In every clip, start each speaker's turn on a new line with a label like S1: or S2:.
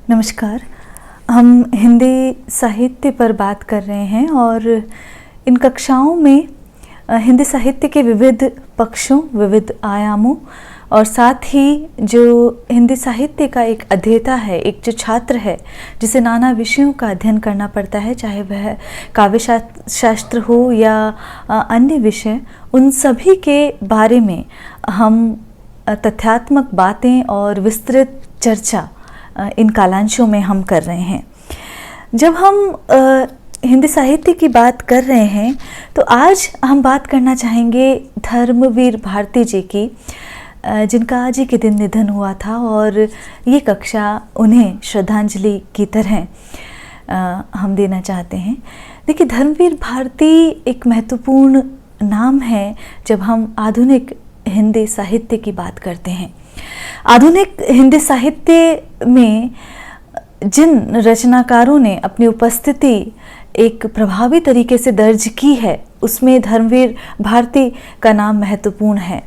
S1: नमस्कार। हम हिंदी साहित्य पर बात कर रहे हैं और इन कक्षाओं में हिंदी साहित्य के विविध पक्षों, विविध आयामों और साथ ही जो हिंदी साहित्य का एक अध्येता है, एक जो छात्र है जिसे नाना विषयों का अध्ययन करना पड़ता है, चाहे वह काव्य शास्त्र हो या अन्य विषय, उन सभी के बारे में हम तथ्यात्मक बातें और विस्तृत चर्चा इन कालांशों में हम कर रहे हैं। जब हम हिंदी साहित्य की बात कर रहे हैं तो आज हम बात करना चाहेंगे धर्मवीर भारती जी की, जिनका आज ही के दिन निधन हुआ था और ये कक्षा उन्हें श्रद्धांजलि की तरह हम देना चाहते हैं। देखिए, धर्मवीर भारती एक महत्वपूर्ण नाम है जब हम आधुनिक हिंदी साहित्य की बात करते हैं। आधुनिक हिंदी साहित्य में जिन रचनाकारों ने अपनी उपस्थिति एक प्रभावी तरीके से दर्ज की है, उसमें धर्मवीर भारती का नाम महत्वपूर्ण है।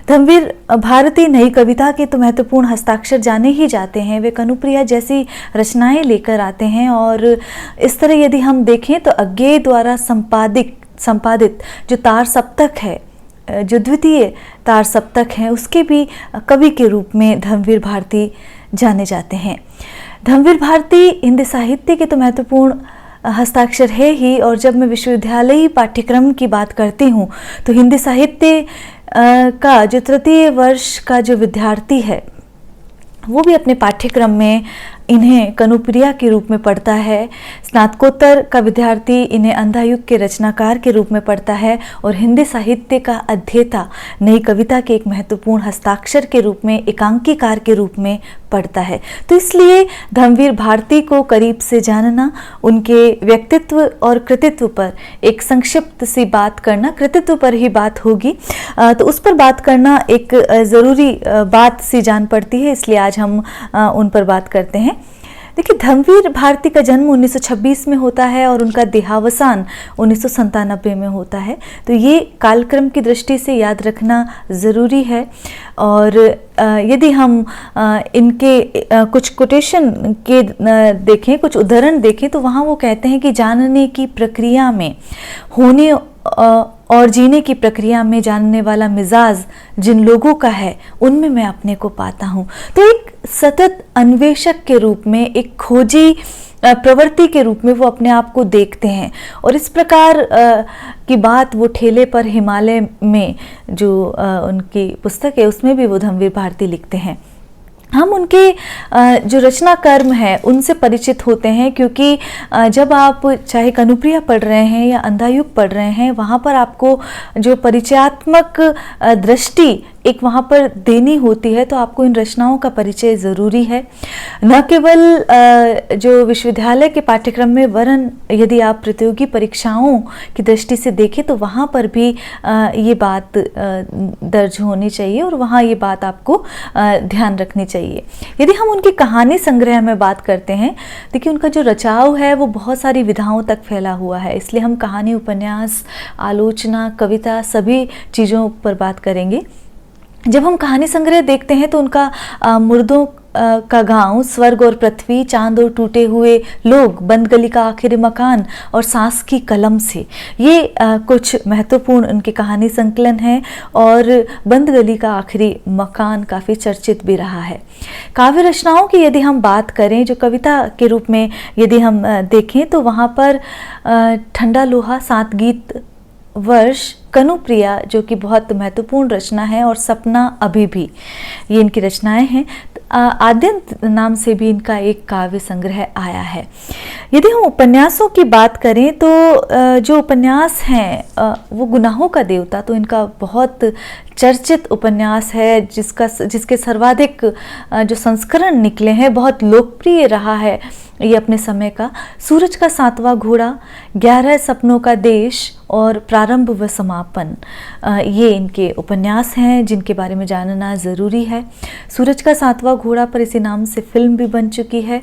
S1: धर्मवीर भारती नई कविता के तो महत्वपूर्ण हस्ताक्षर जाने ही जाते हैं। वे कनुप्रिया जैसी रचनाएं लेकर आते हैं और इस तरह यदि हम देखें तो अज्ञेय द्वारा संपादित जो तार सप्तक है, जो द्वितीय तार सप्तक हैं, उसके भी कवि के रूप में धर्मवीर भारती जाने जाते हैं। धर्मवीर भारती हिंदी साहित्य के तो महत्वपूर्ण हस्ताक्षर है ही, और जब मैं विश्वविद्यालयी पाठ्यक्रम की बात करती हूँ तो हिंदी साहित्य का जो तृतीय वर्ष का जो विद्यार्थी है वो भी अपने पाठ्यक्रम में इन्हें कनुप्रिया के रूप में पढ़ता है। स्नातकोत्तर का विद्यार्थी इन्हें अंधा युग के रचनाकार के रूप में पढ़ता है और हिंदी साहित्य का अध्येता नई कविता के एक महत्वपूर्ण हस्ताक्षर के रूप में, एकांकीकार के रूप में पढ़ता है। तो इसलिए धर्मवीर भारती को करीब से जानना, उनके व्यक्तित्व और कृतित्व पर एक संक्षिप्त सी बात करना, कृतित्व पर ही बात होगी तो उस पर बात करना एक ज़रूरी बात सी जान पड़ती है, इसलिए आज हम उन पर बात करते हैं। देखिए, धर्मवीर भारती का जन्म 1926 में होता है और उनका देहावसान 1997 में होता है। तो ये कालक्रम की दृष्टि से याद रखना ज़रूरी है। और यदि हम इनके कुछ कोटेशन के देखें, कुछ उदाहरण देखें, तो वहाँ वो कहते हैं कि जानने की प्रक्रिया में, होने और जीने की प्रक्रिया में जानने वाला मिजाज जिन लोगों का है उनमें मैं अपने को पाता हूँ। तो एक सतत अन्वेषक के रूप में, एक खोजी प्रवृत्ति के रूप में वो अपने आप को देखते हैं और इस प्रकार की बात वो ठेले पर हिमालय में जो उनकी पुस्तक है उसमें भी वो धर्मवीर भारती लिखते हैं। हम उनके जो रचना कर्म है उनसे परिचित होते हैं, क्योंकि जब आप चाहे कनुप्रिया पढ़ रहे हैं या अंधा युग पढ़ रहे हैं, वहाँ पर आपको जो परिचयात्मक दृष्टि एक वहाँ पर देनी होती है, तो आपको इन रचनाओं का परिचय ज़रूरी है। न केवल जो विश्वविद्यालय के पाठ्यक्रम में, वरन यदि आप प्रतियोगी परीक्षाओं की दृष्टि से देखें तो वहाँ पर भी ये बात दर्ज होनी चाहिए और वहाँ ये बात आपको ध्यान रखनी चाहिए। यदि हम उनकी कहानी संग्रह में बात करते हैं, देखिए उनका जो रचाव है वो बहुत सारी विधाओं तक फैला हुआ है, इसलिए हम कहानी, उपन्यास, आलोचना, कविता सभी चीज़ों पर बात करेंगे। जब हम कहानी संग्रह देखते हैं तो उनका मुर्दों का गांव, स्वर्ग और पृथ्वी, चांद और टूटे हुए लोग, बंद गली का आखिरी मकान और सांस की कलम से, ये कुछ महत्वपूर्ण उनके कहानी संकलन है और बंद गली का आखिरी मकान काफ़ी चर्चित भी रहा है। काव्य रचनाओं की यदि हम बात करें, जो कविता के रूप में यदि हम देखें तो वहाँ पर ठंडा लोहा, सात गीत वर्ष, कनुप्रिया जो कि बहुत महत्वपूर्ण रचना है, और सपना अभी भी, ये इनकी रचनाएं हैं। आद्यंत नाम से भी इनका एक काव्य संग्रह आया है। यदि हम उपन्यासों की बात करें तो जो उपन्यास हैं वो गुनाहों का देवता तो इनका बहुत चर्चित उपन्यास है, जिसके सर्वाधिक जो संस्करण निकले हैं, बहुत लोकप्रिय रहा है ये अपने समय का। सूरज का सातवां घोड़ा, 11 सपनों का देश और प्रारंभ व समापन, ये इनके उपन्यास हैं जिनके बारे में जानना ज़रूरी है। सूरज का सातवां घोड़ा पर इसी नाम से फिल्म भी बन चुकी है।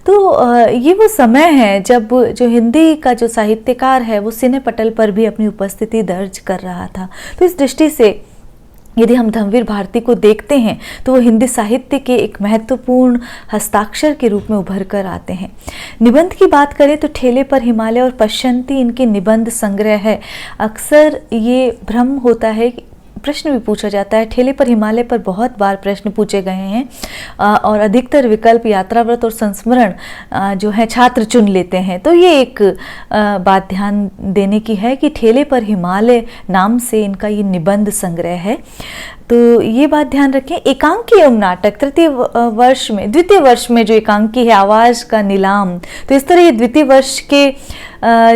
S1: तो ये वो समय है जब जो हिंदी का जो साहित्यकार है वो सिने पटल पर भी अपनी उपस्थिति दर्ज कर रहा था। तो इस दृष्टि से यदि हम धम्मवीर भारती को देखते हैं तो वो हिंदी साहित्य के एक महत्वपूर्ण हस्ताक्षर के रूप में उभर कर आते हैं। निबंध की बात करें तो ठेले पर हिमालय और पश्यंती इनके निबंध संग्रह है। अक्सर ये भ्रम होता है, प्रश्न भी पूछा जाता है, ठेले पर हिमालय पर बहुत बार प्रश्न पूछे गए हैं और अधिकतर विकल्प यात्राव्रत और संस्मरण जो है छात्र चुन लेते हैं। तो ये एक बात ध्यान देने की है कि ठेले पर हिमालय नाम से इनका ये निबंध संग्रह है, तो ये बात ध्यान रखें। एकांकी एवं नाटक द्वितीय वर्ष में जो एकांकी है आवाज़ का नीलाम, तो इस तरह ये द्वितीय वर्ष के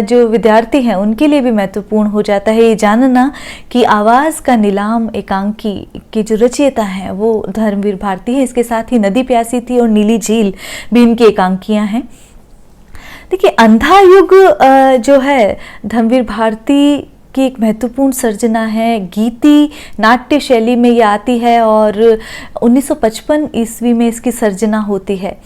S1: जो विद्यार्थी हैं उनके लिए भी महत्वपूर्ण हो जाता है ये जानना कि आवाज़ का नीलाम एकांकी की जो रचयिता हैं वो धर्मवीर भारती है। इसके साथ ही नदी प्यासी थी और नीली झील भी इनकी एकांकियाँ हैं। देखिए, अंधा युग जो है धर्मवीर भारती की एक महत्वपूर्ण सर्जना है। गीति नाट्य शैली में ये आती है और 1955 ईस्वी में इसकी सर्जना होती है।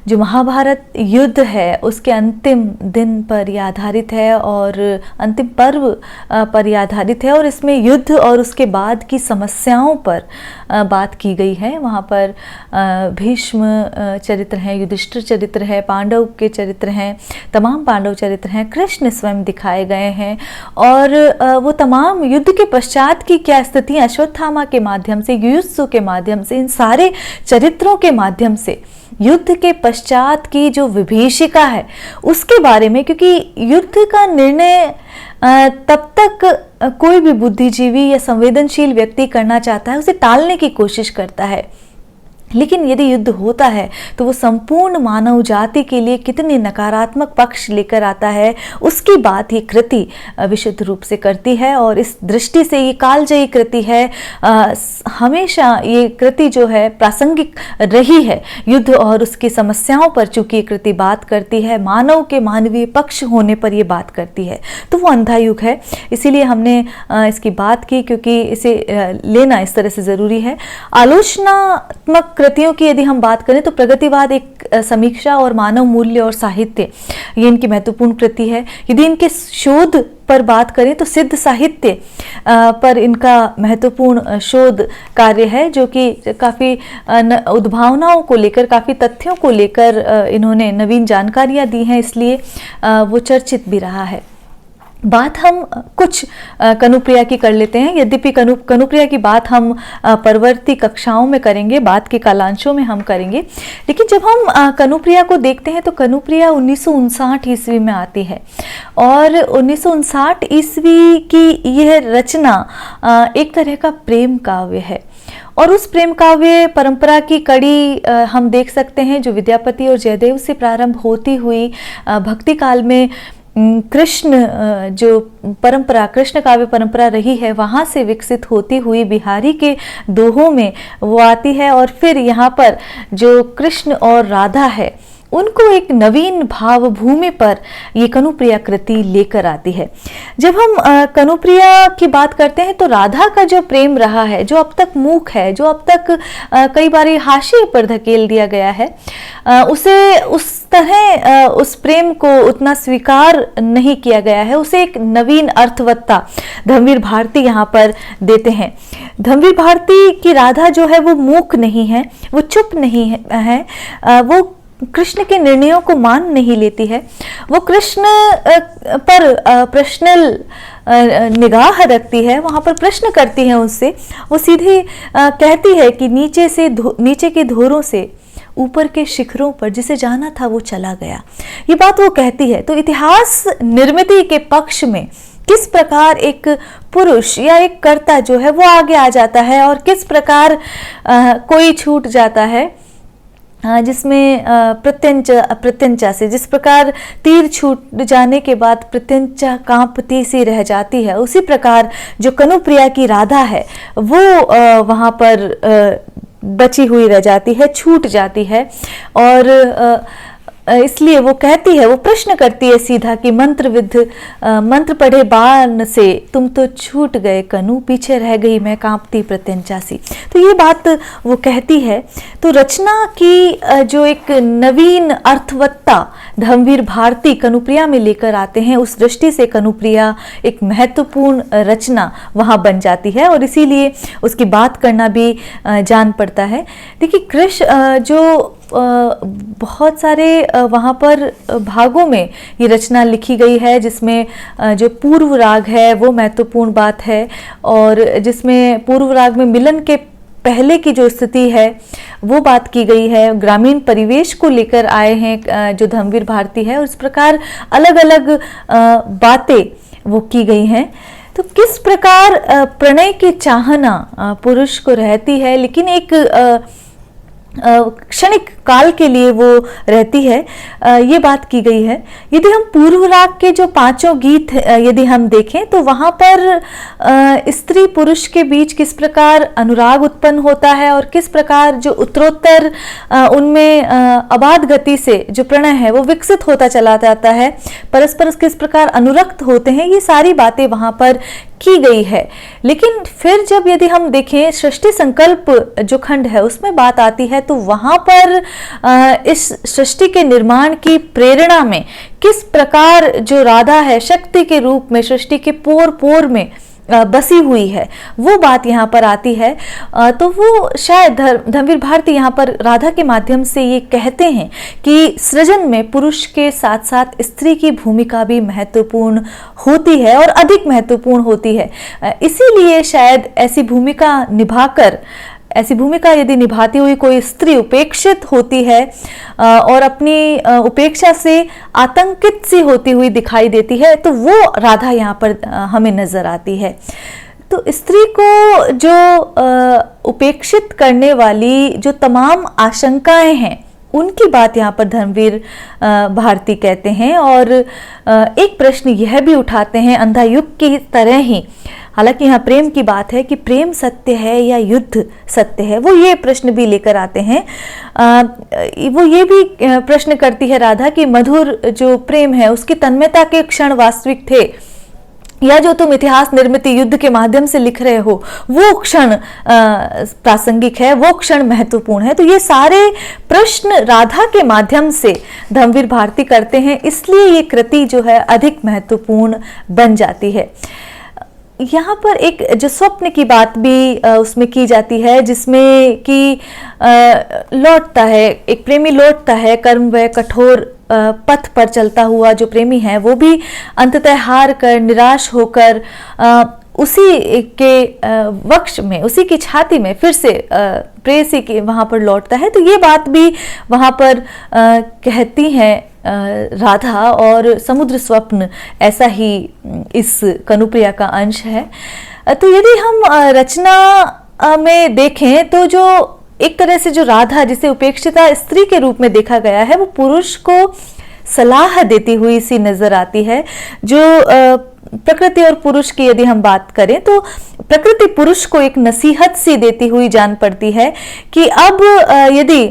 S1: जो महाभारत युद्ध है उसके अंतिम दिन पर यह आधारित है और अंतिम पर्व पर यह आधारित है और इसमें युद्ध और उसके बाद की समस्याओं पर बात की गई है। वहाँ पर भीष्म चरित्र हैं, युधिष्ठिर चरित्र है, पांडव के चरित्र हैं, तमाम पांडव चरित्र हैं, कृष्ण स्वयं दिखाए गए हैं और वो तमाम युद्ध के पश्चात की क्या स्थितियाँ अश्वत्थामा के माध्यम से, युयुत्सु के माध्यम से, इन सारे चरित्रों के माध्यम से युद्ध के पश्चात की जो विभीषिका है उसके बारे में, क्योंकि युद्ध का निर्णय तब तक कोई भी बुद्धिजीवी या संवेदनशील व्यक्ति करना चाहता है, उसे टालने की कोशिश करता है, लेकिन यदि युद्ध होता है तो वो संपूर्ण मानव जाति के लिए कितने नकारात्मक पक्ष लेकर आता है उसकी बात ये कृति विशुद्ध रूप से करती है। और इस दृष्टि से ये कालजयी कृति है। हमेशा ये कृति जो है प्रासंगिक रही है युद्ध और उसकी समस्याओं पर, चूंकि ये कृति बात करती है मानव के मानवीय पक्ष होने पर ये बात करती है, तो वो अंधा युग है। इसीलिए हमने इसकी बात की क्योंकि इसे लेना इस तरह से ज़रूरी है। आलोचनात्मक कृतियों की यदि हम बात करें तो प्रगतिवाद एक समीक्षा और मानव मूल्य और साहित्य, ये इनकी महत्वपूर्ण कृति है। यदि इनके शोध पर बात करें तो सिद्ध साहित्य पर इनका महत्वपूर्ण शोध कार्य है, जो कि काफ़ी उद्भावनाओं को लेकर, काफ़ी तथ्यों को लेकर इन्होंने नवीन जानकारियाँ दी हैं, इसलिए वो चर्चित भी रहा है। बात हम कुछ कनुप्रिया की कर लेते हैं। यद्यपि कनुप्रिया की बात हम परवर्ती कक्षाओं में करेंगे, बाद के कालांशों में हम करेंगे, लेकिन जब हम कनुप्रिया को देखते हैं तो कनुप्रिया 1959 ईस्वी में आती है और 1959 ईस्वी की यह रचना एक तरह का प्रेम काव्य है और उस प्रेम काव्य परंपरा की कड़ी हम देख सकते हैं जो विद्यापति और जयदेव से प्रारंभ होती हुई भक्ति काल में कृष्ण जो परंपरा, कृष्ण काव्य परंपरा रही है, वहाँ से विकसित होती हुई बिहारी के दोहों में वो आती है और फिर यहाँ पर जो कृष्ण और राधा है उनको एक नवीन भाव भूमि पर ये कनुप्रिया कृति लेकर आती है। जब हम कनुप्रिया की बात करते हैं तो राधा का जो प्रेम रहा है, जो अब तक मूक है, जो अब तक कई बार हाशिए पर धकेल दिया गया है, उसे उस तरह उस प्रेम को उतना स्वीकार नहीं किया गया है, उसे एक नवीन अर्थवत्ता धर्मवीर भारती यहाँ पर देते हैं। धर्मवीर भारती की राधा जो है वो मूक नहीं है, वो चुप नहीं है, वो कृष्ण के निर्णयों को मान नहीं लेती है, वो कृष्ण पर प्रश्नल निगाह रखती है, वहाँ पर प्रश्न करती है उससे, वो सीधे कहती है कि नीचे के धोरों से ऊपर के शिखरों पर जिसे जाना था वो चला गया, ये बात वो कहती है। तो इतिहास निर्मिति के पक्ष में किस प्रकार एक पुरुष या एक कर्ता जो है वो आगे आ जाता है और किस प्रकार कोई छूट जाता है, जिसमें प्रत्यंचा से जिस प्रकार तीर छूट जाने के बाद प्रत्यंचा कांपती सी रह जाती है, उसी प्रकार जो कनुप्रिया की राधा है वो वहाँ पर बची हुई रह जाती है, छूट जाती है और इसलिए वो कहती है, वो प्रश्न करती है सीधा कि मंत्र पढ़े बाण से तुम तो छूट गए कनु, पीछे रह गई मैं कांपती प्रत्यंचा सी। तो ये बात वो कहती है। तो रचना की जो एक नवीन अर्थवत्ता धम्मवीर भारती कनुप्रिया में लेकर आते हैं, उस दृष्टि से कनुप्रिया एक महत्वपूर्ण रचना वहाँ बन जाती है और इसीलिए उसकी बात करना भी जान पड़ता है। देखिए कृष्ण जो बहुत सारे वहाँ पर भागों में ये रचना लिखी गई है, जिसमें जो पूर्व राग है वो महत्वपूर्ण बात है और जिसमें पूर्व राग में मिलन के पहले की जो स्थिति है वो बात की गई है। ग्रामीण परिवेश को लेकर आए हैं जो धम्मवीर भारती है और इस प्रकार अलग अलग बातें वो की गई हैं। तो किस प्रकार प्रणय की चाहना पुरुष को रहती है, लेकिन एक क्षणिक काल के लिए वो रहती है, ये बात की गई है। यदि हम पूर्व राग के जो 5 गीत यदि हम देखें तो वहाँ पर स्त्री पुरुष के बीच किस प्रकार अनुराग उत्पन्न होता है और किस प्रकार जो उत्तरोत्तर उनमें अबाध गति से जो प्रणय है वो विकसित होता चला जाता है, परस्पर किस प्रकार अनुरक्त होते हैं, ये सारी बातें वहाँ पर की गई है। लेकिन फिर जब यदि हम देखें सृष्टि संकल्प जो खंड है उसमें बात आती है तो वहाँ पर इस सृष्टि के निर्माण की प्रेरणा में किस प्रकार जो राधा है शक्ति के रूप में सृष्टि के पोर पोर में बसी हुई है वो बात यहाँ पर आती है। तो वो शायद धम्मवीर भारती यहाँ पर राधा के माध्यम से ये कहते हैं कि सृजन में पुरुष के साथ साथ स्त्री की भूमिका भी महत्वपूर्ण होती है और अधिक महत्वपूर्ण होती है। इसीलिए शायद ऐसी भूमिका यदि निभाती हुई कोई स्त्री उपेक्षित होती है और अपनी उपेक्षा से आतंकित सी होती हुई दिखाई देती है तो वो राधा यहाँ पर हमें नजर आती है। तो स्त्री को जो उपेक्षित करने वाली जो तमाम आशंकाएं हैं उनकी बात यहाँ पर धर्मवीर भारती कहते हैं और एक प्रश्न यह भी उठाते हैं अंधा युग की तरह ही, हालांकि यहाँ प्रेम की बात है कि प्रेम सत्य है या युद्ध सत्य है, वो ये प्रश्न भी लेकर आते हैं। वो ये भी प्रश्न करती है राधा कि मधुर जो प्रेम है उसकी तन्मयता के क्षण वास्तविक थे या जो तुम इतिहास निर्मित युद्ध के माध्यम से लिख रहे हो वो क्षण प्रासंगिक है, वो क्षण महत्वपूर्ण है। तो ये सारे प्रश्न राधा के माध्यम से धम्मवीर भारती करते हैं, इसलिए ये कृति जो है अधिक महत्वपूर्ण बन जाती है। यहाँ पर एक जो स्वप्न की बात भी उसमें की जाती है, जिसमें कि लौटता है एक प्रेमी, लौटता है कर्म व कठोर पथ पर चलता हुआ जो प्रेमी है वो भी अंततः हार कर निराश होकर उसी के वक्ष में, उसी की छाती में फिर से प्रेयसी के वहाँ पर लौटता है। तो ये बात भी वहाँ पर कहती हैं राधा और समुद्र स्वप्न ऐसा ही इस कनुप्रिया का अंश है। तो यदि हम रचना में देखें तो जो एक तरह से जो राधा जिसे उपेक्षिता स्त्री के रूप में देखा गया है वो पुरुष को सलाह देती हुई सी नजर आती है। जो प्रकृति और पुरुष की यदि हम बात करें तो प्रकृति पुरुष को एक नसीहत सी देती हुई जान पड़ती है कि अब यदि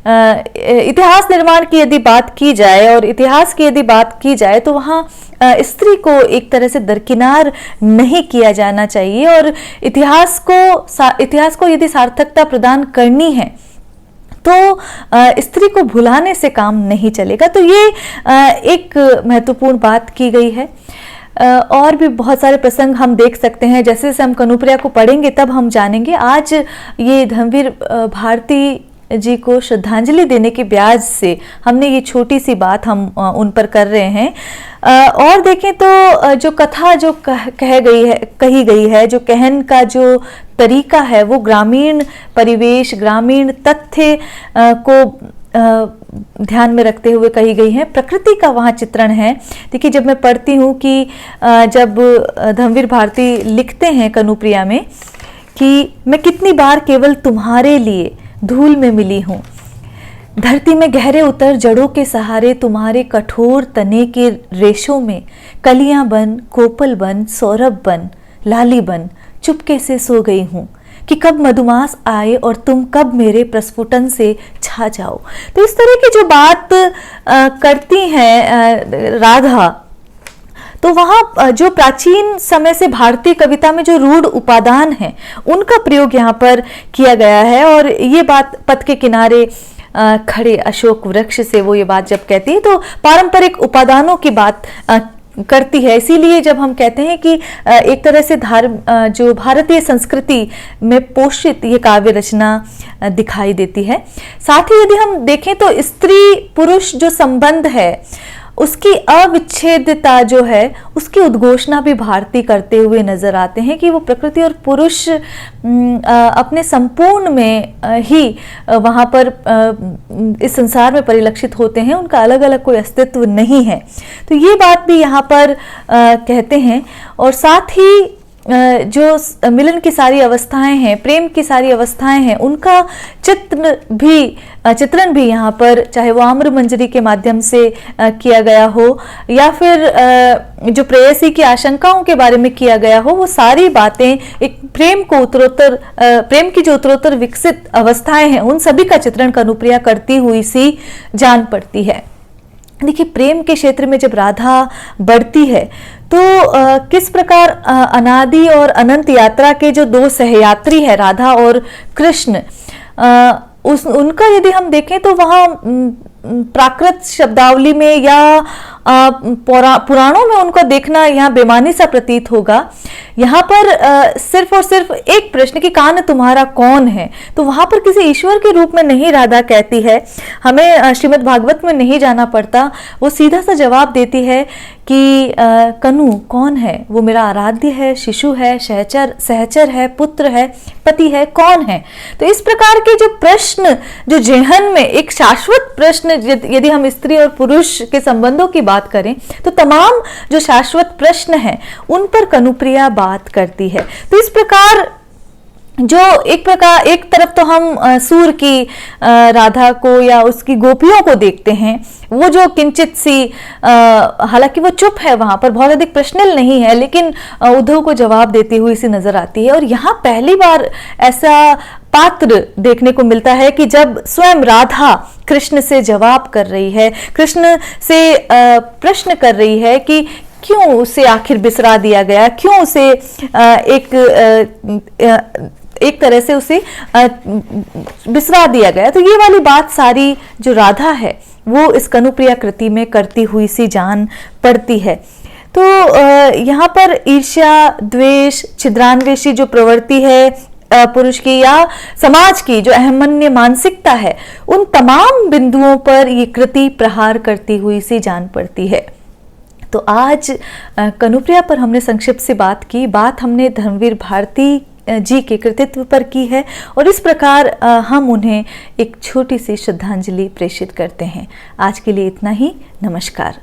S1: इतिहास निर्माण की यदि बात की जाए और इतिहास की यदि बात की जाए तो वहाँ स्त्री को एक तरह से दरकिनार नहीं किया जाना चाहिए और इतिहास को यदि सार्थकता प्रदान करनी है तो स्त्री को भुलाने से काम नहीं चलेगा। तो ये एक महत्वपूर्ण बात की गई है। और भी बहुत सारे प्रसंग हम देख सकते हैं, जैसे जैसे हम कनुप्रिया को पढ़ेंगे तब हम जानेंगे। आज ये धम्मवीर भारती जी को श्रद्धांजलि देने के ब्याज से हमने ये छोटी सी बात हम उन पर कर रहे हैं। और देखें तो जो कथा जो कही गई है, जो कहन का जो तरीका है वो ग्रामीण परिवेश, ग्रामीण तथ्य को ध्यान में रखते हुए कही गई है। प्रकृति का वहाँ चित्रण है। देखिए जब मैं पढ़ती हूँ कि जब धम्मवीर भारती लिखते हैं कनुप्रिया में कि मैं कितनी बार केवल तुम्हारे लिए धूल में मिली हूँ, धरती में गहरे उतर जड़ों के सहारे तुम्हारे कठोर तने के रेशों में कलियां बन, कोपल बन, सौरभ बन, लाली बन चुपके से सो गई हूँ कि कब मधुमास आए और तुम कब मेरे प्रस्फुटन से छा जाओ। तो इस तरह की जो बात करती हैं राधा, तो वहाँ जो प्राचीन समय से भारतीय कविता में जो रूढ़ उपादान हैं उनका प्रयोग यहाँ पर किया गया है। और ये बात पथ के किनारे खड़े अशोक वृक्ष से वो ये बात जब कहती है तो पारंपरिक उपादानों की बात करती है। इसीलिए जब हम कहते हैं कि एक तरह से जो भारतीय संस्कृति में पोषित ये काव्य रचना दिखाई देती है। साथ ही यदि हम देखें तो स्त्री पुरुष जो संबंध है उसकी अविच्छेद्यता जो है उसकी उद्घोषणा भी भारती करते हुए नजर आते हैं कि वो प्रकृति और पुरुष अपने संपूर्ण में ही वहाँ पर इस संसार में परिलक्षित होते हैं, उनका अलग अलग कोई अस्तित्व नहीं है। तो ये बात भी यहाँ पर कहते हैं। और साथ ही जो मिलन की सारी अवस्थाएं हैं, प्रेम की सारी अवस्थाएं हैं, उनका चित्रण भी यहाँ पर, चाहे वो आम्र मंजरी के माध्यम से किया गया हो या फिर जो प्रेयसी की आशंकाओं के बारे में किया गया हो, वो सारी बातें एक प्रेम की जो उत्तरोत्तर विकसित अवस्थाएं हैं उन सभी का चित्रण कनुप्रिया करती हुई सी जान पड़ती है। देखिए, प्रेम के क्षेत्र में जब राधा बढ़ती है तो किस प्रकार अनादि और अनंत यात्रा के जो दो सहयात्री है राधा और कृष्ण, उनका यदि हम देखें तो वहाँ प्राकृत शब्दावली में या पुराणों में उनको देखना यहाँ बेमानी सा प्रतीत होगा। यहाँ पर सिर्फ और सिर्फ एक प्रश्न कि कान तुम्हारा कौन है, तो वहां पर किसी ईश्वर के रूप में नहीं राधा कहती है, हमें श्रीमद् भागवत में नहीं जाना पड़ता, वो सीधा सा जवाब देती है कि कनु कौन है, वो मेरा आराध्य है, शिशु है, सहचर है, पुत्र है, पति है, कौन है। तो इस प्रकार के जो प्रश्न जो जेहन में एक शाश्वत प्रश्न, यदि हम स्त्री और पुरुष के संबंधों की बात करें तो तमाम जो शाश्वत प्रश्न हैं उन पर कनुप्रिया बात करती है। तो इस प्रकार जो एक तरफ तो हम सूर की राधा को या उसकी गोपियों को देखते हैं, वो जो किंचित सी हालांकि वो चुप है, वहां पर बहुत अधिक प्रश्नल नहीं है, लेकिन उद्धव को जवाब देती हुई सी नजर आती है। और यहाँ पहली बार ऐसा पात्र देखने को मिलता है कि जब स्वयं राधा कृष्ण से जवाब कर रही है, कृष्ण से प्रश्न कर रही है कि क्यों उसे आखिर बिसरा दिया गया, क्यों उसे एक तरह से उसे बिसरा दिया गया। तो ये वाली बात सारी जो राधा है वो इस कनुप्रिया कृति में करती हुई सी जान पड़ती है। तो यहाँ पर ईर्ष्या, द्वेष, छिद्रान्वेषी जो प्रवृत्ति है पुरुष की या समाज की जो अहमन्य मानसिकता है, उन तमाम बिंदुओं पर ये कृति प्रहार करती हुई सी जान पड़ती है। तो आज कनुप्रिया पर हमने संक्षिप्त से बात की, बात हमने धर्मवीर भारती जी के कृतित्व पर की है और इस प्रकार हम उन्हें एक छोटी सी श्रद्धांजलि प्रेषित करते हैं। आज के लिए इतना ही। नमस्कार।